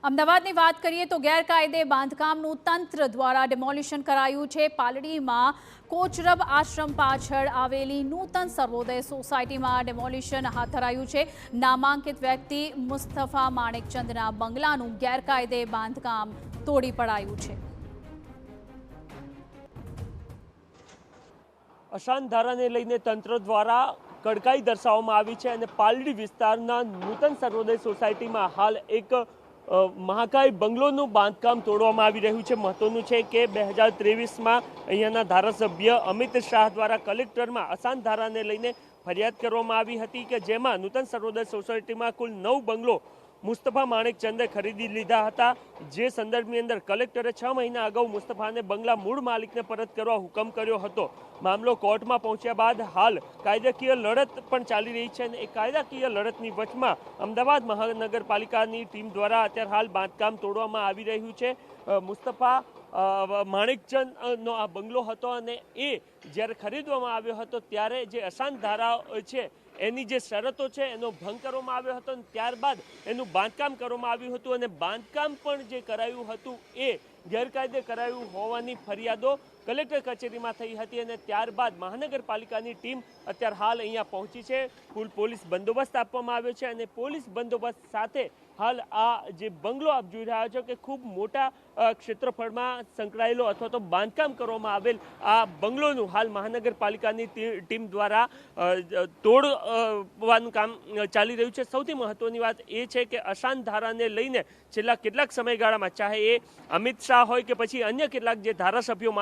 અમદાવાદની વાત કરીએ તો ગેરકાયદે બાંધકામનું તંત્ર દ્વારા ડેમોલિશન કરાયું છે। પાલડીમાં કોચરબ આશ્રમ પાછળ આવેલી નૂતન સર્વોદય સોસાયટીમાં ડેમોલિશન હાથ ધરાયું છે। નામાંકિત વ્યક્તિ મુસ્તફા માણેકચંદના બંગલાનું ગેરકાયદે બાંધકામ તોડી પડાયું છે। અશાંત ધારાને લઈને તંત્ર દ્વારા કડકાઈ દર્શાવવામાં આવી છે અને પાલડી વિસ્તારના નૂતન સર્વોદય સોસાયટીમાં હાલ એક મહાકાય બંગલોનું બાંધકામ તોડવામાં આવી રહ્યું છે। મહત્વનું છે કે 2023માં અહીંયાના ધારાસભ્ય અમિત શાહ દ્વારા કલેક્ટરમાં અશાંત ધારાને લઈને ફરિયાદ કરવામાં આવી હતી કે જેમાં નૂતન સર્વોદય સોસાયટીમાં કુલ 9 બંગલો મુસ્તફા માણેકચંદે ખરીદી લીધા હતા। જે સંદર્ભની અંદર કલેક્ટરે 6 મહિના અગાઉ મુસ્તફાને બંગલા મૂળ માલિકને પરત કરવા હુકમ કર્યો હતો। મામલો કોર્ટમાં પહોંચ્યા બાદ હાલ કાયદાકીય લડત પણ ચાલી રહી છે અને એ કાયદાકીય લડતની વચમાં અમદાવાદ મહાનગરપાલિકાની ટીમ દ્વારા અત્યારે હાલ બાંધકામ તોડવામાં આવી રહ્યું છે। મુસ્તફા માણેકચંદનો આ બંગલો હતો અને એ જ્યારે ખરીદવામાં આવ્યો હતો ત્યારે જે અશાંત ધારા છે એની જે શરતો છે એનો ભંગ કરવામાં આવ્યો હતો અને ત્યારબાદ એનું બાંધકામ કરવામાં આવ્યું હતું અને બાંધકામ પણ જે કરાયું હતું એ ગેરકાયદે કરાયું હોવાની ફરિયાદો કલેક્ટર કચેરીમાં થઈ હતી અને ત્યારબાદ મહાનગરપાલિકાની ટીમ અત્યારે હાલ અહીંયા પહોંચી છે। ફૂલ પોલીસ બંદોબસ્ત આપવામાં આવ્યો છે અને પોલીસ બંદોબસ્ત સાથે હાલ આ જે બંગલો આપ જોઈ રહ્યા છો કે ખૂબ મોટા ક્ષેત્રફળમાં સંકળાયેલો અથવા તો બાંધકામ કરવામાં આવેલ આ બંગલોનું હાલ મહાનગરપાલિકાની ટીમ દ્વારા તોડવાનું કામ ચાલી રહ્યું છે। સૌથી મહત્વની વાત એ છે કે અશાંત ધારાને લઈને છેલ્લા કેટલાક સમયગાળામાં ચાહે એ અમિત શાહ હોય કે પછી અન્ય કેટલાક જે ધારાસભ્યો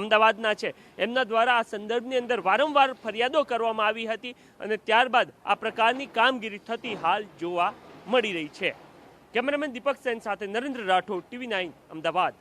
અમદાવાદના છે એમના દ્વારા આ સંદર્ભની અંદર વારંવાર ફરિયાદો કરવામાં આવી હતી અને ત્યારબાદ આ પ્રકારની કામગીરી થતી હાલ જોવા મળી રહી છે। કેમેરામેન દીપક સેન સાથે નરેન્દ્ર રાઠોડ, TV9 અમદાવાદ।